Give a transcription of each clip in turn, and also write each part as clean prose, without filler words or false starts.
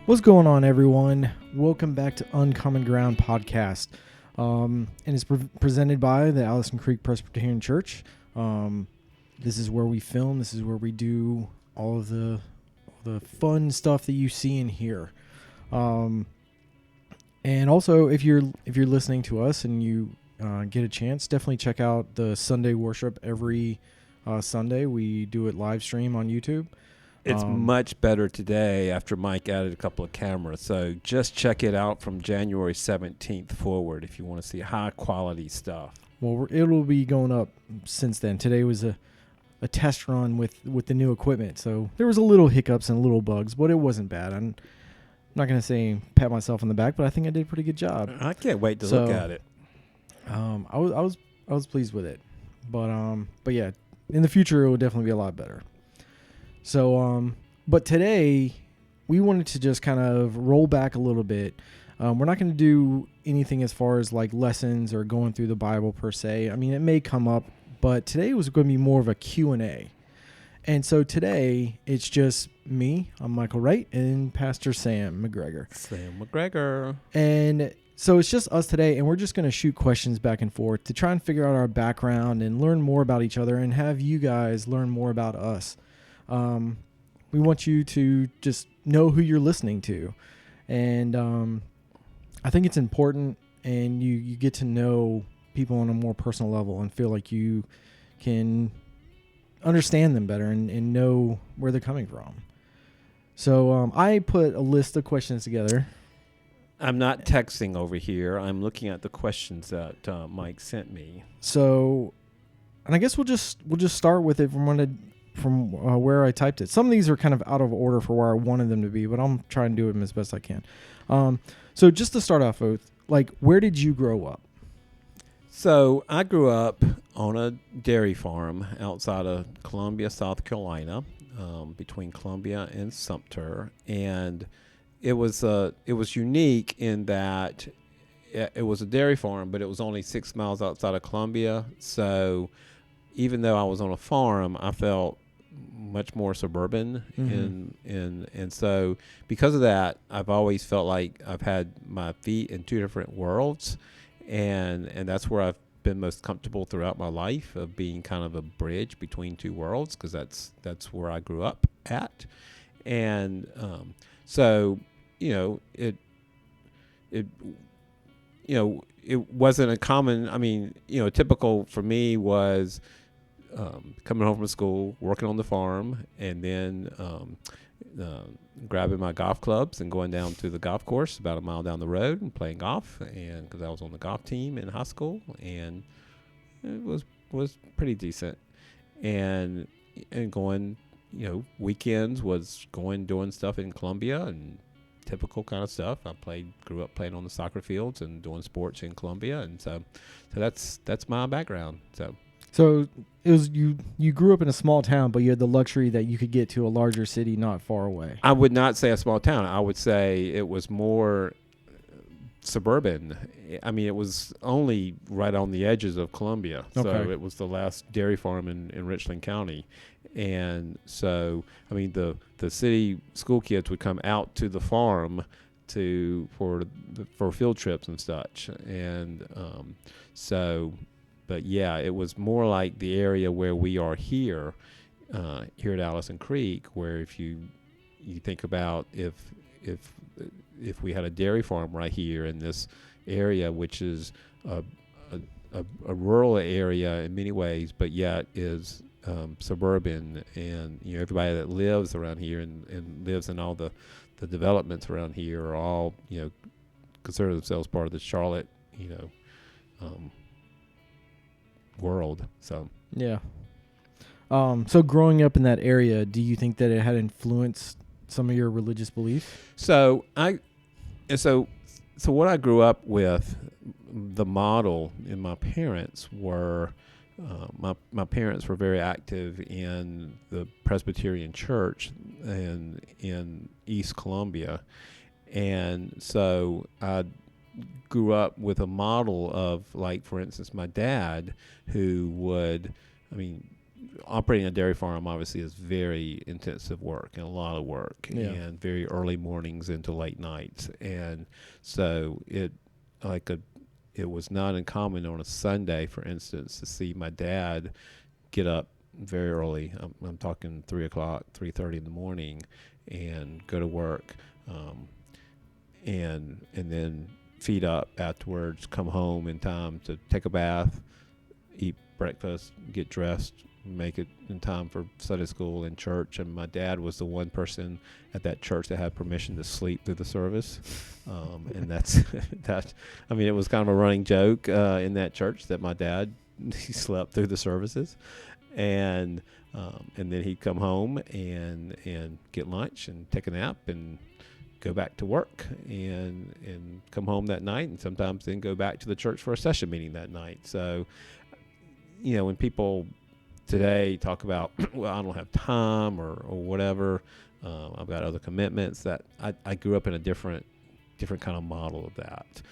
What's going on, everyone? Welcome back to UnCommon Ground podcast, and it's presented by the Allison Creek Presbyterian Church. This is where we film. This is where we do all of the fun stuff that you see and hear. And also, if you're listening to us and you get a chance, definitely check out the Sunday worship every Sunday. We do it live stream on YouTube. It's much better today after Mike added a couple of cameras. So just check it out from January 17th forward if you want to see high quality stuff. Well, it'll be going up since then. Today was a test run with the new equipment. So there was a little hiccups and little bugs, but it wasn't bad. I'm not going to say pat myself on the back, but I think I did a pretty good job. I can't wait to look at it. I was pleased with it. But yeah, in the future it will definitely be a lot better. So, but today we wanted to just kind of roll back a little bit. We're not going to do anything as far as like lessons or going through the Bible per se. I mean, it may come up, but today was going to be more of a Q&A. And so today it's just me, I'm Michael Wright, and Pastor Sam McGregor. Sam McGregor. And so it's just us today, and we're just going to shoot questions back and forth to try and figure out our background and learn more about each other and have you guys learn more about us. We want you to just know who you're listening to. And I think it's important, and you get to know people on a more personal level and feel like you can understand them better and know where they're coming from. So I put a list of questions together. I'm not texting over here. I'm looking at the questions that Mike sent me. So, and I guess we'll just start with it from where I typed it. Some of these are kind of out of order for where I wanted them to be, but I'm trying to do them as best I can. So just to start off with, like, where did you grow up? So I grew up on a dairy farm outside of Columbia, South Carolina, between Columbia and Sumter, and it was unique in that it was a dairy farm, but it was only 6 miles outside of Columbia. So even though I was on a farm, I felt much more suburban. Mm-hmm. And so because of that, I've always felt like I've had my feet in two different worlds, and that's where I've been most comfortable throughout my life, of being kind of a bridge between two worlds, because that's where I grew up at. And so it wasn't a common, typical for me was coming home from school, working on the farm, and then grabbing my golf clubs and going down to the golf course about a mile down the road and playing golf, and because I was on the golf team in high school, and it was pretty decent. And going, weekends was doing stuff in Columbia and typical kind of stuff. I grew up playing on the soccer fields and doing sports in Columbia, and so that's my background. So it was you grew up in a small town, but you had the luxury that you could get to a larger city not far away. I would not say a small town. I would say it was more suburban. I mean, it was only right on the edges of Columbia. Okay. So it was the last dairy farm in Richland County. And so, I mean, the city school kids would come out to the farm for field trips and such. And but yeah, it was more like the area where we are here at Allison Creek, where if you think about if we had a dairy farm right here in this area, which is a rural area in many ways, but yet is suburban, and everybody that lives around here and lives in all the developments around here are all consider themselves part of the Charlotte world. So yeah. So growing up in that area, do you think that it had influenced some of your religious beliefs? So what I grew up with, the model in my parents were my parents were very active in the Presbyterian Church and in East Columbia, and so I grew up with a model of, like, for instance, my dad, who would, I mean, operating a dairy farm obviously is very intensive work and a lot of work, and very early mornings into late nights, and so it was not uncommon on a Sunday, for instance, to see my dad get up very early. I'm talking 3:30 in the morning, and go to work, and then feed up afterwards, come home in time to take a bath, eat breakfast, get dressed, make it in time for Sunday school and church. And my dad was the one person at that church that had permission to sleep through the service. And that's that. I mean, it was kind of a running joke in that church that my dad, he slept through the services, and then he'd come home and get lunch and take a nap and go back to work and come home that night, and sometimes then go back to the church for a session meeting that night. So, when people today talk about, well, I don't have time or whatever, I've got other commitments, that I grew up in a different kind of model of that.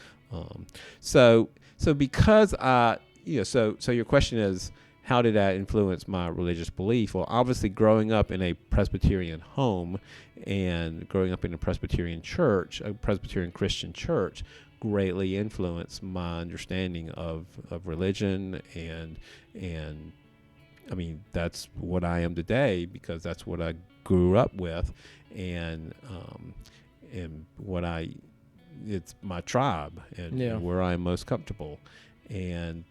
So because so your question is, how did that influence my religious belief? Well, obviously, growing up in a Presbyterian home and growing up in a Presbyterian church, a Presbyterian Christian church, greatly influenced my understanding of religion, and I mean, that's what I am today because that's what I grew up with, and it's my tribe and where I'm most comfortable. And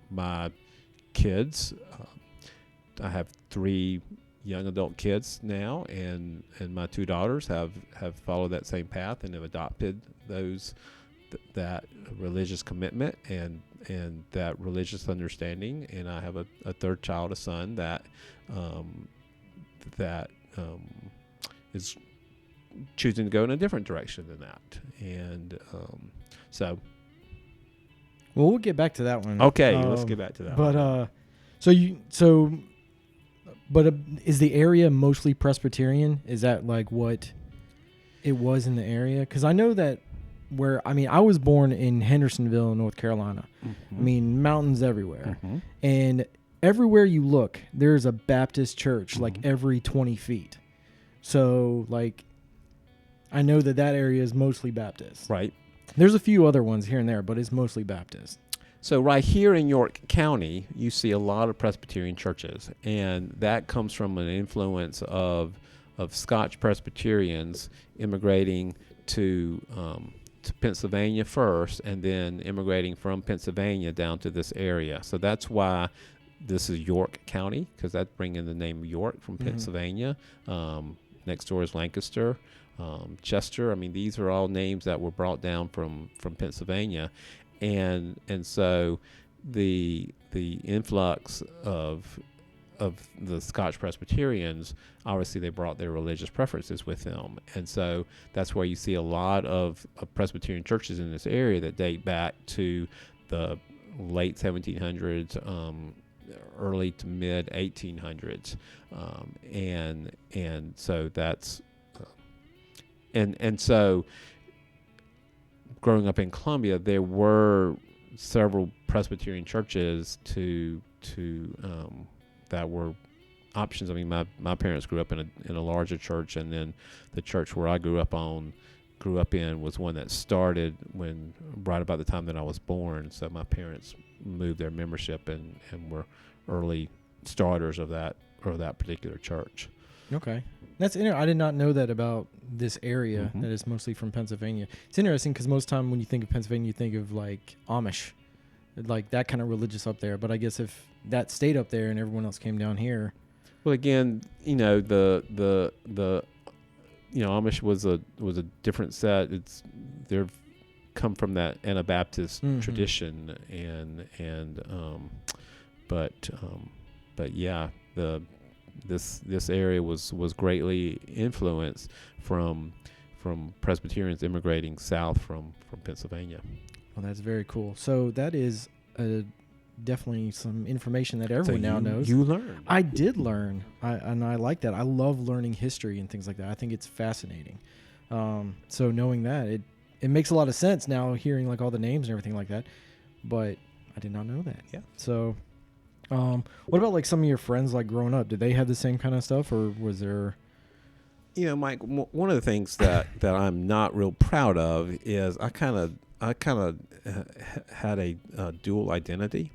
my kids, I have 3 young adult kids now, and my 2 daughters have followed that same path and have adopted that religious commitment and that religious understanding. And I have a 3rd child, a son, that is choosing to go in a different direction than that. And so. Well, we'll get back to that one. Okay, let's get back to that. But is the area mostly Presbyterian? Is that like what it was in the area? Because I know that I was born in Hendersonville, North Carolina. Mm-hmm. I mean, mountains everywhere. Mm-hmm. And everywhere you look, there's a Baptist church, mm-hmm. like every 20 feet. So, like, I know that area is mostly Baptist. Right. There's a few other ones here and there, but it's mostly Baptist. So right here in York County, you see a lot of Presbyterian churches, and that comes from an influence of Scotch Presbyterians immigrating to Pennsylvania first, and then immigrating from Pennsylvania down to this area. So that's why this is York County, because that's bringing the name York from mm-hmm. Pennsylvania. Next door is Lancaster. Chester. I mean, these are all names that were brought down from Pennsylvania, and so the influx of the Scotch Presbyterians, obviously they brought their religious preferences with them, and so that's where you see a lot of Presbyterian churches in this area that date back to the late 1700s, early to mid 1800s, and so that's. And so, growing up in Columbia, there were several Presbyterian churches that were options. I mean, my parents grew up in a larger church, and then the church where I grew up in was one that started right about the time that I was born. So my parents moved their membership and were early starters of that particular church. Okay. That's interesting. I did not know that about this area, mm-hmm. that is mostly from Pennsylvania. It's interesting because most time when you think of Pennsylvania, you think of like Amish, like that kind of religious up there. But I guess if that stayed up there and everyone else came down here. Well, again, the Amish was a different set. They've come from that Anabaptist mm-hmm. tradition, but yeah, this area was greatly influenced from Presbyterians immigrating south from Pennsylvania. Well, that's very cool. So that is a definitely some information that everyone So now knows. You learned. I did learn, and I like that. I love learning history and things like that. I think it's fascinating. So knowing that, it makes a lot of sense now, hearing like all the names and everything like that. But I did not know that. Yeah. So, what about like some of your friends, like growing up? Did they have the same kind of stuff, or was there? Mike, one of the things that I'm not real proud of is I kind of had a dual identity.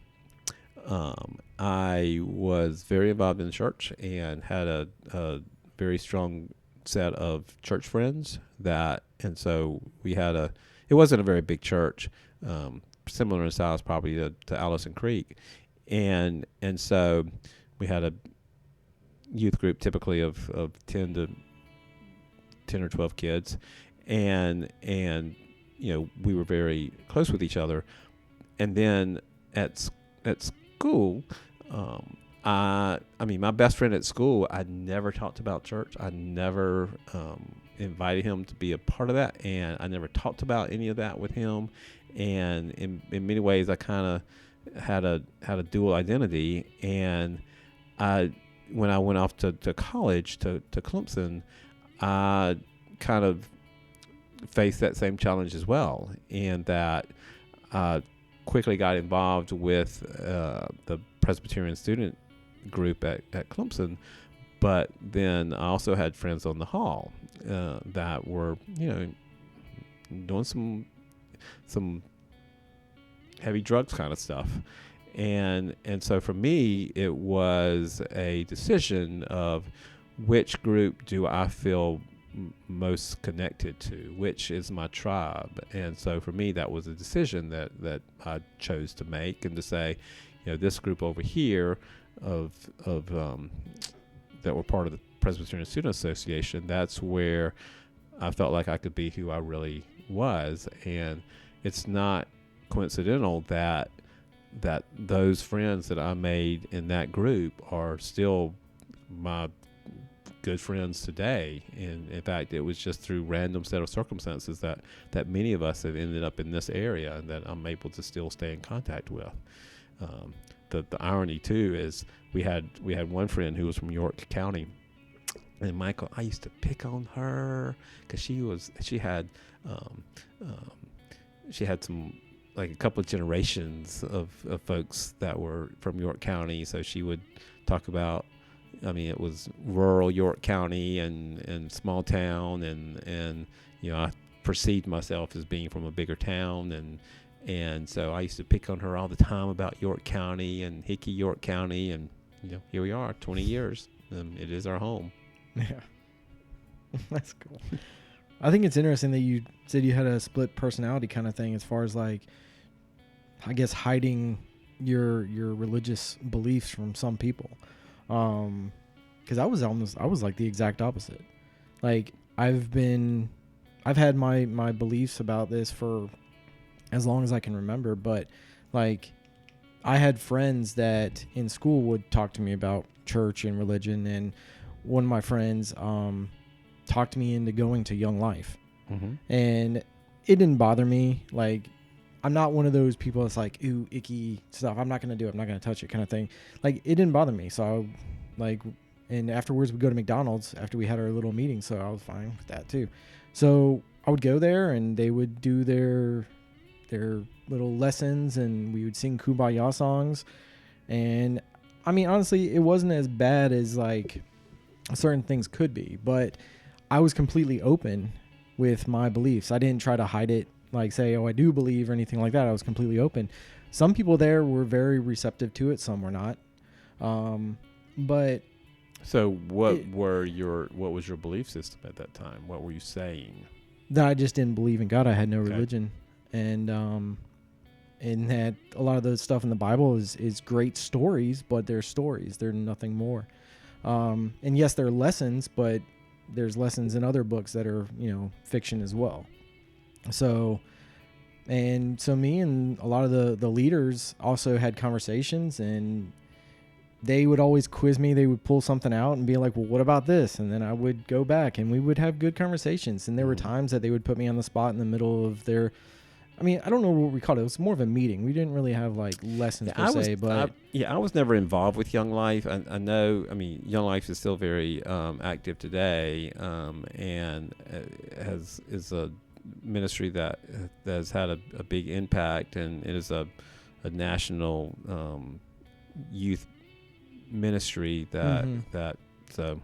I was very involved in the church and had a very strong set of church friends and so we had it wasn't a very big church, similar in size probably to Allison Creek, and so we had a youth group typically of 10 or 12 kids, and we were very close with each other. And then at school, I mean, my best friend at school, I never talked about church. I never invited him to be a part of that, and I never talked about any of that with him. And in many ways, I kind of had a dual identity. And when I went off to college to Clemson, I kind of faced that same challenge as well, and that I quickly got involved with the Presbyterian student group at Clemson, but then I also had friends on the hall that were, doing some heavy drugs kind of stuff. And so for me, it was a decision of which group do I feel most connected to, which is my tribe. And so for me, that was a decision that I chose to make, and to say, this group over here of that were part of the Presbyterian Student Association, that's where I felt like I could be who I really was. And it's not coincidental that those friends that I made in that group are still my good friends today. And in fact, it was just through random set of circumstances that many of us have ended up in this area, and that I'm able to still stay in contact with. The irony too is we had one friend who was from York County, and Michael, I used to pick on her because she had some, like, a couple of generations of folks that were from York County. So she would talk about, it was rural York County and small town, and I perceived myself as being from a bigger town, and so I used to pick on her all the time about York County and Hickey, York County, and here we are, 20 years. It is our home. Yeah, that's cool. I think it's interesting that you said you had a split personality kind of thing, as far as, like, I guess, hiding your religious beliefs from some people. Because I was like the exact opposite. Like, I've had my beliefs about this for as long as I can remember, but, like, I had friends that in school would talk to me about church and religion, and one of my friends talked me into going to Young Life. Mm-hmm. And it didn't bother me. Like, I'm not one of those people that's like, ooh, icky stuff, I'm not going to do it, I'm not going to touch it kind of thing. Like, it didn't bother me. So and afterwards we go to McDonald's after we had our little meeting, so I was fine with that too. So I would go there, and they would do their little lessons, and we would sing Kumbaya songs. And honestly, it wasn't as bad as, like, certain things could be, but I was completely open with my beliefs. I didn't try to hide it, like say, oh, I do believe, or anything like that. I was completely open. Some people there were very receptive to it, some were not. But so what was your belief system at that time? What were you saying? That I just didn't believe in God. I had no religion. And that a lot of the stuff in the Bible is great stories, but they're stories. They're nothing more. And yes, there are lessons, but there's lessons in other books that are, fiction as well. So me and a lot of the leaders also had conversations, and they would always quiz me. They would pull something out and be like, well, what about this? And then I would go back, and we would have good conversations. And there were times that they would put me on the spot in the middle of their I mean, I don't know what we called it. It was more of a meeting. We didn't really have like lessons per se, but I was never involved with Young Life. I know. I mean, Young Life is still very active today, and is a ministry that has had a big impact, and it is a national youth ministry that so.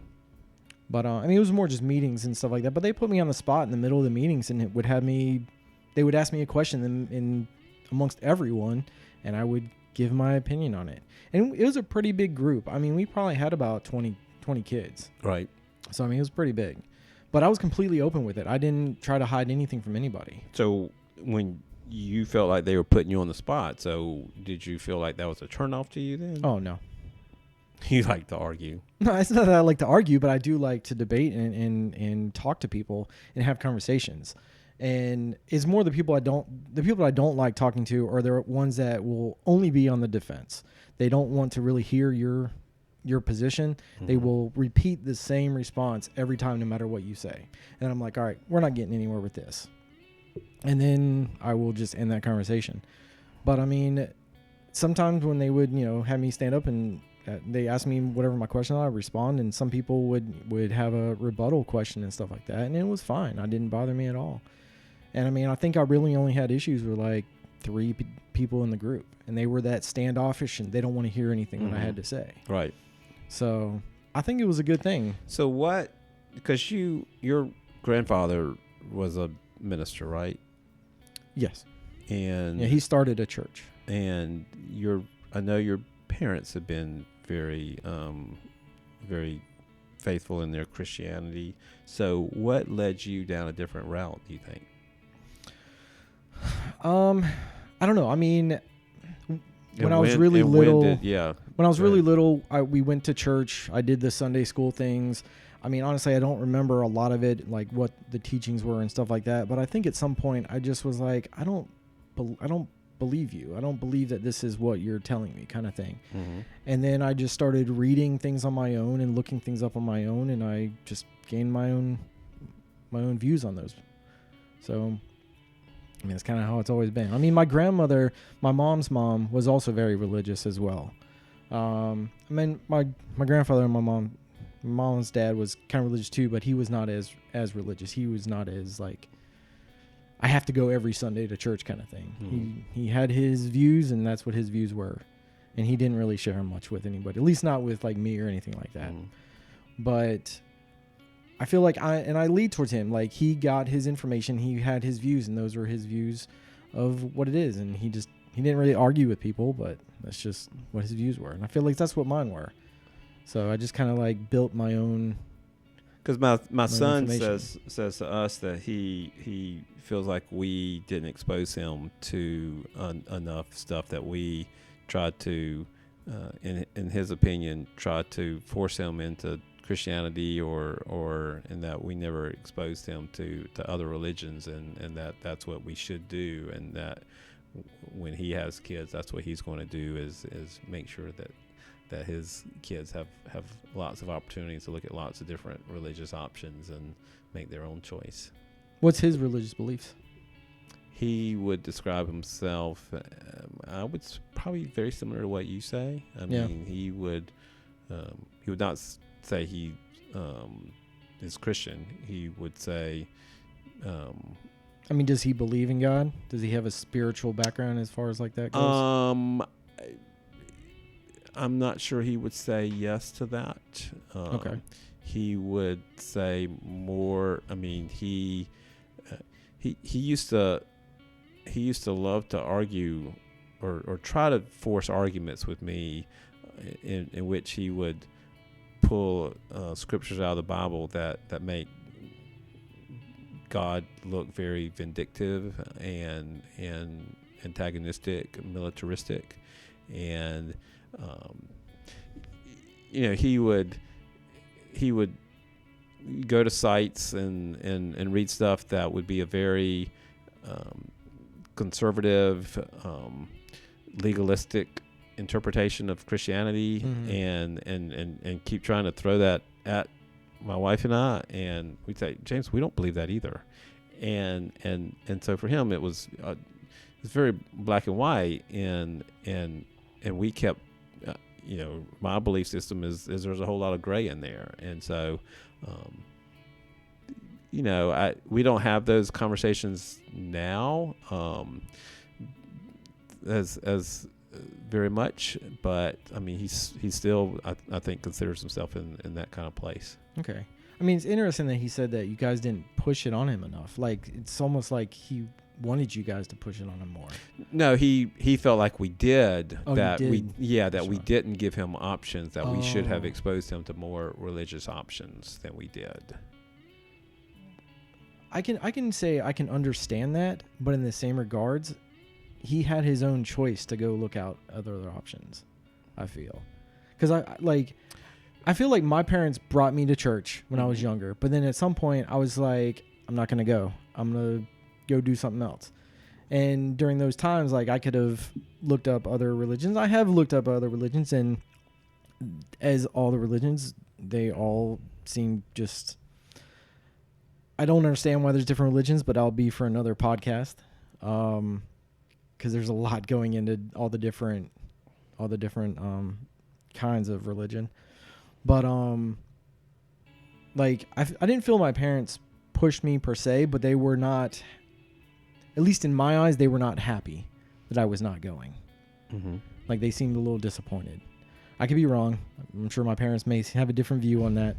But I mean, it was more just meetings and stuff like that. But they put me on the spot in the middle of the meetings, and it would have me. They would ask me a question in amongst everyone, and I would give my opinion on it. And it was a pretty big group. I mean, we probably had about 20 kids. Right. So, I mean, it was pretty big. But I was completely open with it. I didn't try to hide anything from anybody. So when you felt like they were putting you on the spot, so did you feel like that was a turnoff to you then? Oh, no. You like to argue. No, it's not that I like to argue, but I do like to debate and talk to people and have conversations. And it's more the people I don't like talking to are the ones that will only be on the defense. They don't want to really hear your position. Mm-hmm. They will repeat the same response every time, no matter what you say. And I'm like, all right, we're not getting anywhere with this. And then I will just end that conversation. But I mean, sometimes when they would, have me stand up and they ask me whatever my question is, I respond. And some people would have a rebuttal question and stuff like that. And it was fine. It didn't bother me at all. And I mean, I think I really only had issues with like 3 people in the group, and they were that standoffish and they don't want to hear anything that I had to say. Right. So I think it was a good thing. So because your grandfather was a minister, right? Yes. And yeah, he started a church. And I know your parents have been very, very faithful in their Christianity. So what led you down a different route, do you think? I don't know. I mean, when I was really little, we went to church. I did the Sunday school things. I mean, honestly, I don't remember a lot of it, like what the teachings were and stuff like that. But I think at some point I just was like, I don't believe you. I don't believe that this is what you're telling me, kind of thing. Mm-hmm. And then I just started reading things on my own and looking things up on my own, and I just gained my own views on those. So, I mean, it's kind of how it's always been. I mean, my grandmother, my mom's mom, was also very religious as well. I mean, my grandfather and my mom's dad was kind of religious too, but he was not as religious. He was not as like, I have to go every Sunday to church kind of thing. Mm-hmm. He had his views, and that's what his views were. And he didn't really share much with anybody, at least not with like me or anything like that. Mm-hmm. But I feel like I lead towards him. Like, he got his information, he had his views, and those were his views of what it is. And he didn't really argue with people, but that's just what his views were. And I feel like that's what mine were. So I just kind of like built my own. Because my son says to us that he feels like we didn't expose him to enough stuff, that we tried to, in his opinion, try to force him into Christianity or in that we never exposed him to other religions, and that's what we should do, and that when he has kids, that's what he's going to do is make sure that his kids have lots of opportunities to look at lots of different religious options and make their own choice. What's his religious beliefs? He would describe himself, I would probably very similar to what you say. I mean, he would not say he is Christian. He would say, I mean, does he believe in God? Does he have a spiritual background as far as like that goes? I'm not sure he would say yes to that. Okay. He would say more. I mean, he used to love to argue or try to force arguments with me, in which he would pull scriptures out of the Bible that make God look very vindictive and antagonistic, militaristic, and he would go to sites and read stuff that would be a very conservative, legalistic interpretation of Christianity, mm-hmm. and keep trying to throw that at my wife and I, and we'd say, James, we don't believe that either, and so for him it was it's very black and white, and we kept, my belief system is there's a whole lot of gray in there, and so, we don't have those conversations now, as very much, but I mean, he's still, I think, considers himself in that kind of place. Okay. I mean, it's interesting that he said that you guys didn't push it on him enough. Like, it's almost like he wanted you guys to push it on him more. No, he felt like we did. Oh, that you did? we didn't give him options, that we should have exposed him to more religious options than we did. I can say I can understand that, but in the same regards, he had his own choice to go look out other options, I feel. Because I feel like my parents brought me to church when I was younger, but then at some point I was like, I'm not going to go. I'm going to go do something else. And during those times, like, I could have looked up other religions. I have looked up other religions, and as all the religions, they all seem just... I don't understand why there's different religions, but I'll be for another podcast. Because there's a lot going into all the different kinds of religion. But I didn't feel my parents pushed me per se, but they were not, at least in my eyes, they were not happy that I was not going. Mm-hmm. Like, they seemed a little disappointed. I could be wrong. I'm sure my parents may have a different view on that.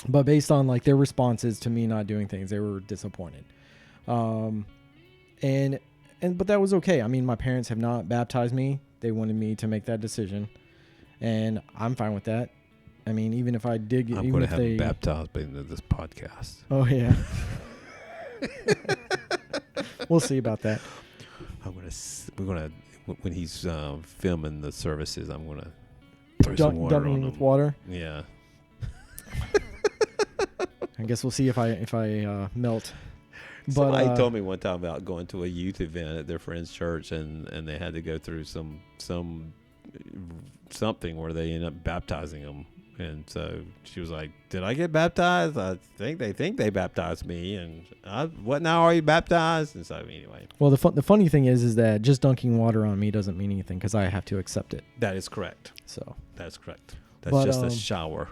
But based on like their responses to me not doing things, they were disappointed. But that was okay. I mean, my parents have not baptized me. They wanted me to make that decision, and I'm fine with that. I mean, even if I did get... I'm going to have them baptized by the end of this podcast. Oh, yeah. We'll see about that. We're going to, when he's filming the services, I'm going to throw some water dump on me him. with water? Yeah. I guess we'll see if I melt. Somebody told me one time about going to a youth event at their friend's church, and they had to go through something where they ended up baptizing them. And so she was like, "Did I get baptized? I think they baptized me, and what now? Are you baptized?" And so anyway. Well, the funny thing is that just dunking water on me doesn't mean anything because I have to accept it. That is correct. So that's correct. That's just a shower.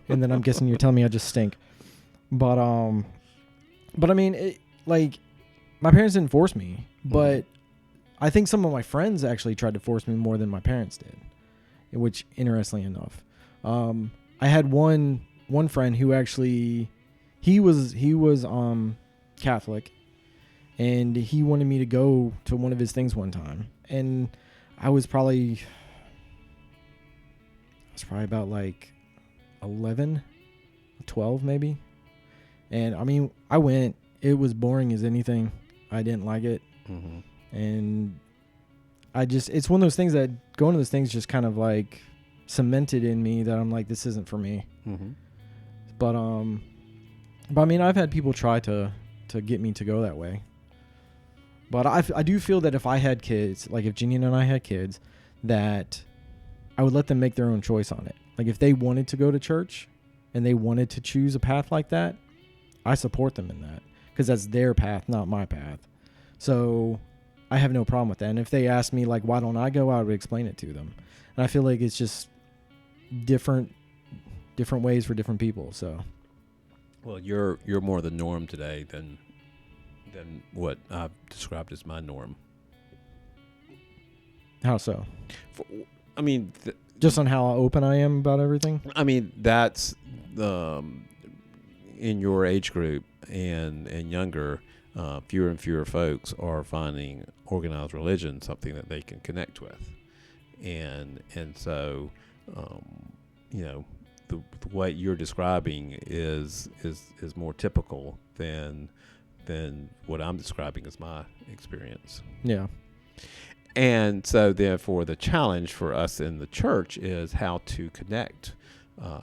And then I'm guessing you're telling me I just stink. But I mean, my parents didn't force me, but I think some of my friends actually tried to force me more than my parents did, which, interestingly enough, I had one friend who actually, he was Catholic, and he wanted me to go to one of his things one time, and I was probably about like 11, 12 maybe. And I mean, I went, it was boring as anything. I didn't like it. Mm-hmm. And it's one of those things that going to those things just kind of like cemented in me that I'm like, this isn't for me. Mm-hmm. But I mean, I've had people try to get me to go that way. But I do feel that if I had kids, like if Jinian and I had kids, that I would let them make their own choice on it. Like if they wanted to go to church and they wanted to choose a path like that, I support them in that because that's their path, not my path. So I have no problem with that. And if they ask me like, why don't I go, I would explain it to them. And I feel like it's just different ways for different people. So, well, you're more the norm today than what I've described as my norm. How so? I mean, just on how open I am about everything. I mean, that's in your age group and younger, fewer and fewer folks are finding organized religion something that they can connect with, and so the what you're describing is more typical than what I'm describing as my experience. Yeah. And so therefore the challenge for us in the church is how to connect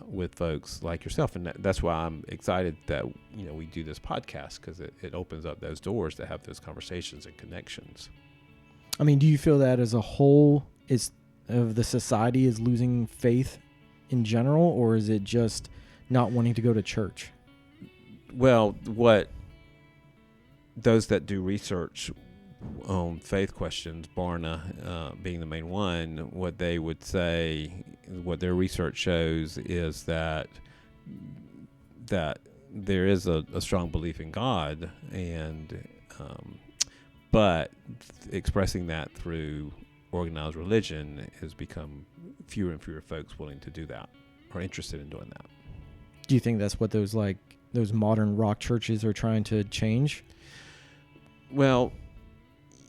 with folks like yourself. And that's why I'm excited that, we do this podcast, because it opens up those doors to have those conversations and connections. I mean, do you feel that as a whole the society is losing faith in general, or is it just not wanting to go to church? Well, what those that do research on faith questions, Barna being the main one, what they would say, what their research shows, is that there is a strong belief in God, and but expressing that through organized religion has become fewer and fewer folks willing to do that or interested in doing that. Do you think that's what those modern rock churches are trying to change? Well,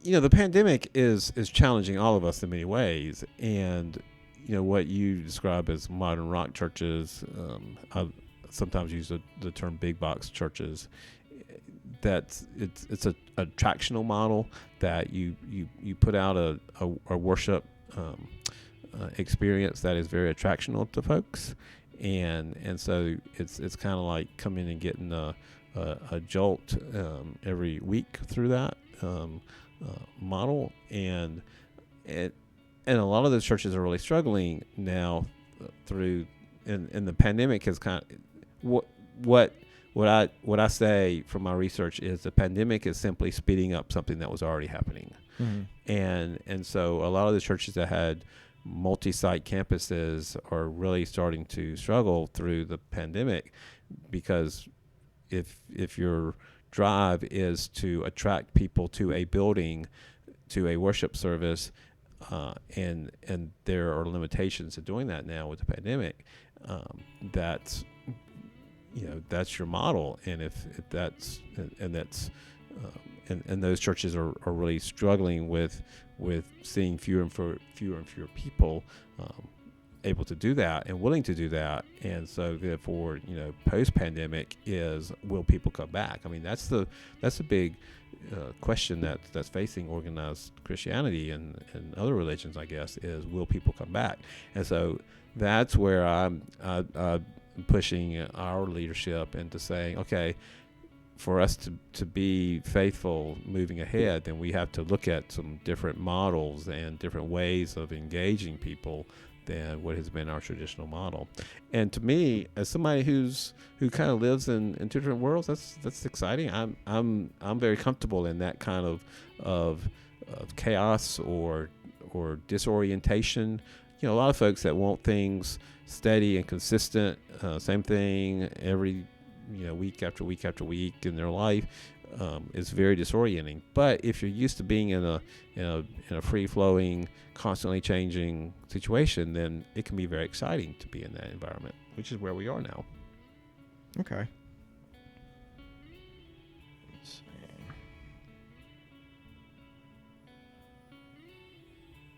the pandemic is challenging all of us in many ways, and what you describe as modern rock churches, I sometimes use the term big box churches. It's a attractional model that you put out a worship experience that is very attractional to folks, and so it's kind of like coming and getting a jolt every week through that model, and a lot of those churches are really struggling now and the pandemic has kind of what I say from my research is the pandemic is simply speeding up something that was already happening. Mm-hmm. And so a lot of the churches that had multi-site campuses are really starting to struggle through the pandemic, because if your drive is to attract people to a building, to a worship service, and there are limitations to doing that now with the pandemic, that's your model, and if that's and those churches are really struggling with seeing fewer and fewer people able to do that and willing to do that, and so therefore post pandemic is, will people come back? I mean, that's the big question that's facing organized Christianity and other religions, I guess, is will people come back? And so that's where I'm pushing our leadership into saying, okay, for us to be faithful moving ahead, then we have to look at some different models and different ways of engaging people than what has been our traditional model. And to me, as somebody who kind of lives in two different worlds, that's exciting. I'm very comfortable in that kind of chaos or disorientation. A lot of folks that want things steady and consistent, same thing every week after week after week in their life, is very disorienting. But if you're used to being in a free flowing, constantly changing situation, then it can be very exciting to be in that environment, which is where we are now. Okay.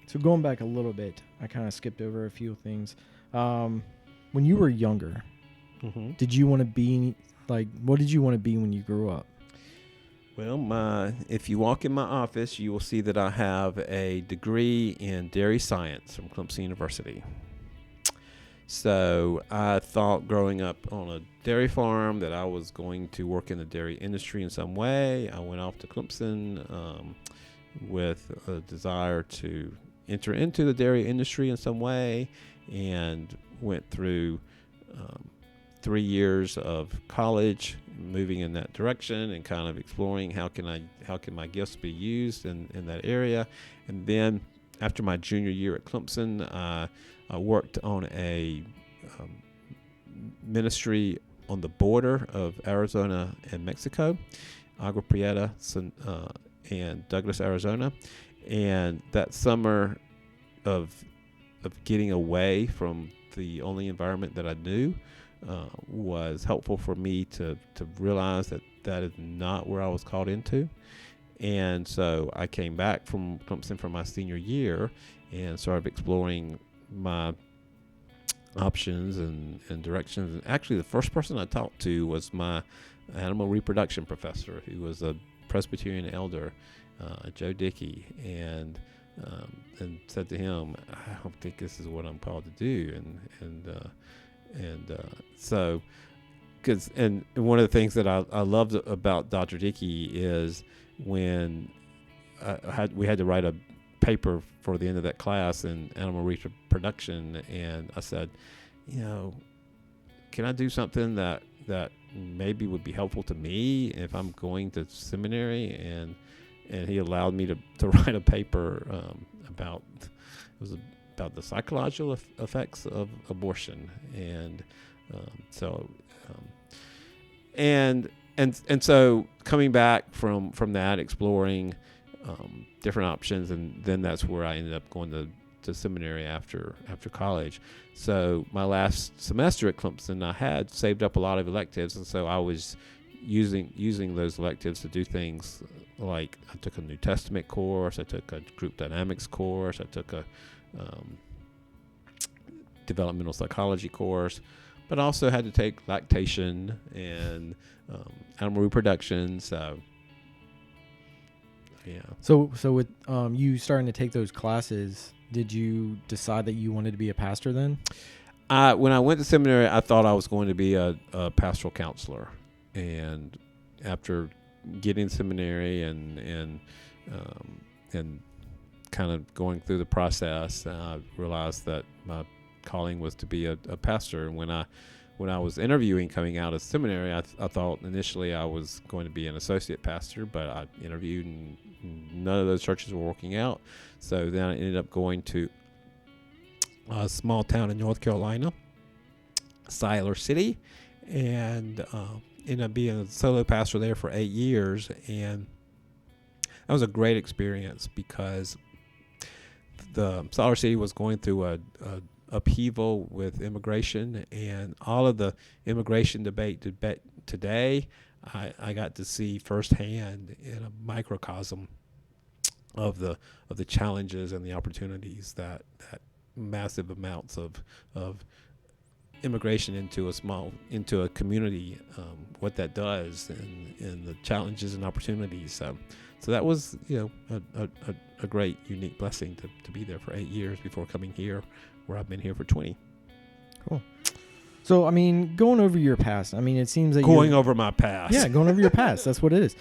So going back a little bit, I kind of skipped over a few things. When you were younger, mm-hmm. Did you want to be what did you want to be when you grew up? Well, if you walk in my office, you will see that I have a degree in dairy science from Clemson University. So I thought growing up on a dairy farm that I was going to work in the dairy industry in some way. I went off to Clemson with a desire to enter into the dairy industry in some way, and went through 3 years of college moving in that direction and kind of exploring how can my gifts be used in that area. And then after my junior year at Clemson, I worked on a ministry on the border of Arizona and Mexico, Agua Prieta and Douglas, Arizona. And that summer of getting away from the only environment that I knew was helpful for me to realize that is not where I was called into. And so I came back from Clemson for my senior year and started exploring my options and directions. And actually, the first person I talked to was my animal reproduction professor, who was a Presbyterian elder, Joe Dickey, and said to him, I don't think this is what I'm called to do. So, and one of the things that I loved about Dr. Dickey is when we had to write a paper for the end of that class in animal reproduction, and I said, can I do something that maybe would be helpful to me if I'm going to seminary? and he allowed me to write a paper about the psychological effects of abortion, and so coming back from that, exploring different options, and then that's where I ended up going to seminary after college. So my last semester at Clemson, I had saved up a lot of electives, and so I was using those electives to do things like I took a New Testament course, I took a group dynamics course, I took a developmental psychology course, but also had to take lactation and animal reproduction. So yeah. So with you starting to take those classes, did you decide that you wanted to be a pastor then? When I went to seminary, I thought I was going to be a pastoral counselor, and after getting seminary and kind of going through the process, I realized that my calling was to be a pastor. And when I was interviewing coming out of seminary, I thought initially I was going to be an associate pastor, but I interviewed and none of those churches were working out. So then I ended up going to a small town in North Carolina, Siler City, and ended up being a solo pastor there for 8 years. And that was a great experience because the Siler City was going through a upheaval with immigration, and all of the immigration debate today, I got to see firsthand in a microcosm of the challenges and the opportunities that massive amounts of immigration into a community, what that does, and the challenges and opportunities. So that was, a great, unique blessing to be there for 8 years before coming here, where I've been here for 20. Cool. So, I mean, going over your past, I mean, it seems that going over my past. Yeah, going over your past. That's what it is.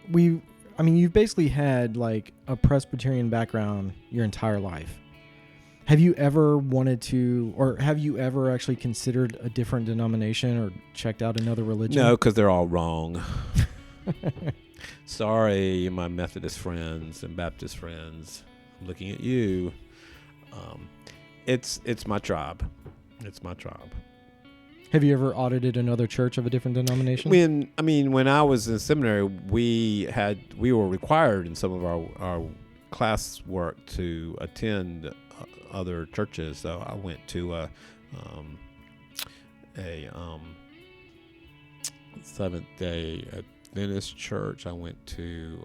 You've basically had like a Presbyterian background your entire life. Have you ever wanted to, or have you ever actually considered a different denomination or checked out another religion? No, because they're all wrong. Sorry, my Methodist friends and Baptist friends. I'm looking at you. It's my tribe. It's my tribe. Have you ever audited another church of a different denomination? When I was in seminary, we were required in some of our class work to attend other churches. So I went to a Seventh-day Adventist church. I went to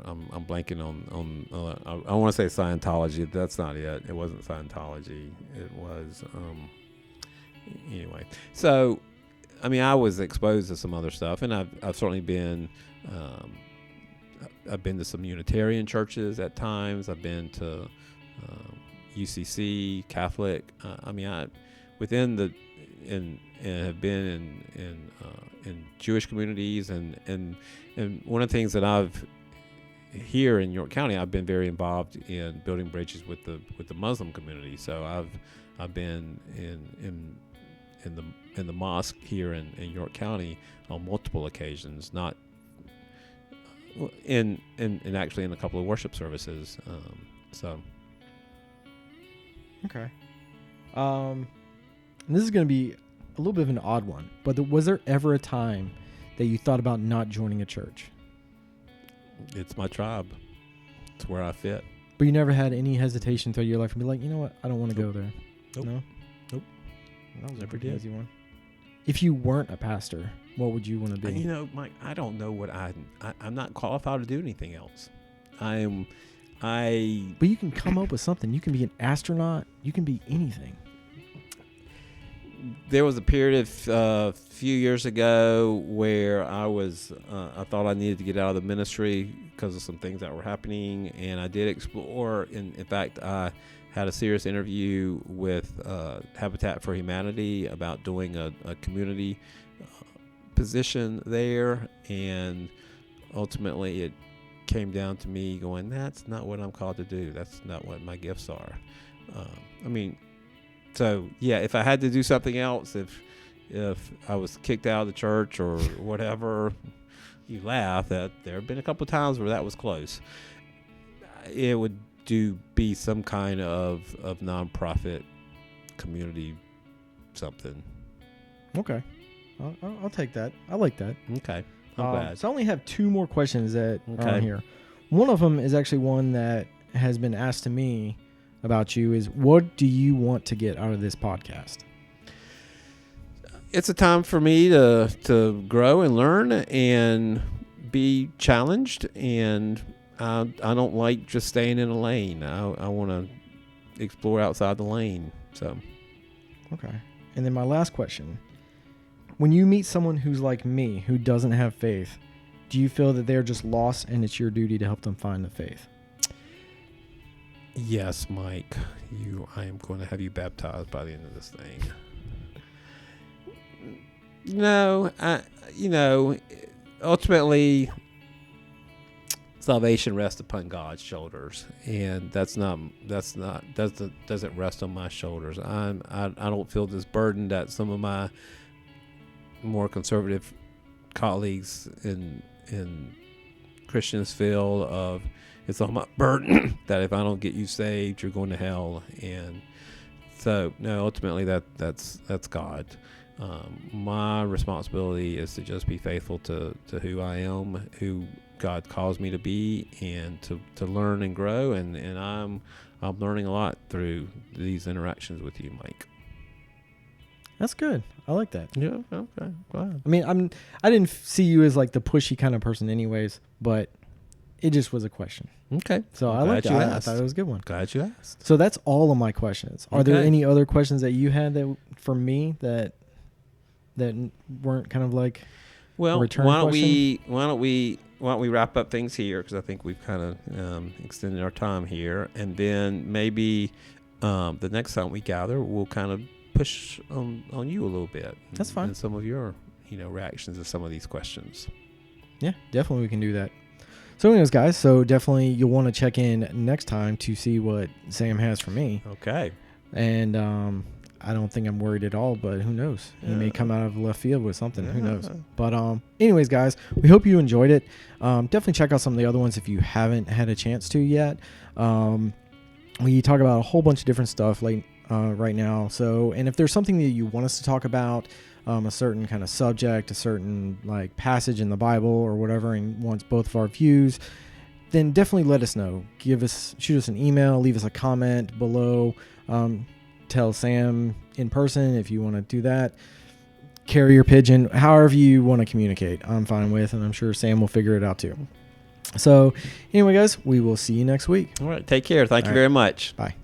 I'm blanking on I want to say Scientology. That's not it. It wasn't Scientology. It was anyway. So I was exposed to some other stuff, and I've certainly been I've been to some Unitarian churches at times. I've been to UCC, Catholic. Within the and have been in Jewish communities, and one of the things that I've here in York County, I've been very involved in building bridges with the Muslim community. So I've been in the mosque here in York County on multiple occasions, not in actually in a couple of worship services. Okay. This is going to be a little bit of an odd one, but was there ever a time that you thought about not joining a church? It's my tribe. It's where I fit. But you never had any hesitation throughout your life and be like, you know what, I don't want to go there. Nope. No? Nope. That was Never a pretty did. easy one. If you weren't a pastor, what would you want to be? Mike, I don't know what I'm not qualified to do anything else. But you can come up with something. You can be an astronaut. You can be anything. There was a period of a few years ago where I thought I needed to get out of the ministry because of some things that were happening, and I did explore. In fact, I had a serious interview with Habitat for Humanity about doing a community position there, and ultimately it came down to me going, that's not what I'm called to do. That's not what my gifts are. I mean, so yeah, if I had to do something else, if I was kicked out of the church or whatever, you laugh that there have been a couple of times where that was close. It would be some kind of nonprofit community something. Okay. I'll take that. I like that. Okay. I'm glad. So I only have 2 more questions that are Okay. on here. One of them is actually one that has been asked to me about you is, what do you want to get out of this podcast? It's a time for me to grow and learn and be challenged, and I don't like just staying in a lane. I want to explore outside the lane. So, okay. And then my last question. When you meet someone who's like me, who doesn't have faith, do you feel that they're just lost and it's your duty to help them find the faith? yes, Mike, I am going to have you baptized by the end of this thing. No, ultimately, salvation rests upon God's shoulders, and doesn't rest on my shoulders. I don't feel this burden that some of my more conservative colleagues in Christians feel of, it's on my burden that if I don't get you saved, you're going to hell. And so, no, ultimately that's God. My responsibility is to just be faithful to who I am, who God calls me to be, and to learn and grow. And I'm learning a lot through these interactions with you, Mike. That's good. I like that. Yeah. Okay. Glad. I mean, I didn't see you as like the pushy kind of person anyways, but it just was a question. Okay. So I Glad liked it. you I asked. thought it was a good one. Glad you asked. So that's all of my questions. Are there Okay. any other questions that you had that for me that weren't kind of like Well, a return why don't question? we wrap up things here, because I think we've kind of extended our time here, and then maybe the next time we gather, we'll kind of push on you a little bit. That's fine. And some of your reactions to some of these questions. Yeah, definitely we can do that. So anyways, guys, so definitely you'll want to check in next time to see what Sam has for me. Okay. And I don't think I'm worried at all, but who knows? He may come out of left field with something. Who knows? But anyways, guys, we hope you enjoyed it. Definitely check out some of the other ones if you haven't had a chance to yet. We talk about a whole bunch of different stuff like right now. So, and if there's something that you want us to talk about, a certain kind of subject, a certain like passage in the Bible or whatever, and wants both of our views, then definitely let us know. Shoot us an email, leave us a comment below. Tell Sam in person if you want to do that. Carrier pigeon, however you want to communicate, I'm fine with, and I'm sure Sam will figure it out too. So anyway, guys, we will see you next week. All right. Take care. Thank you very much. Bye.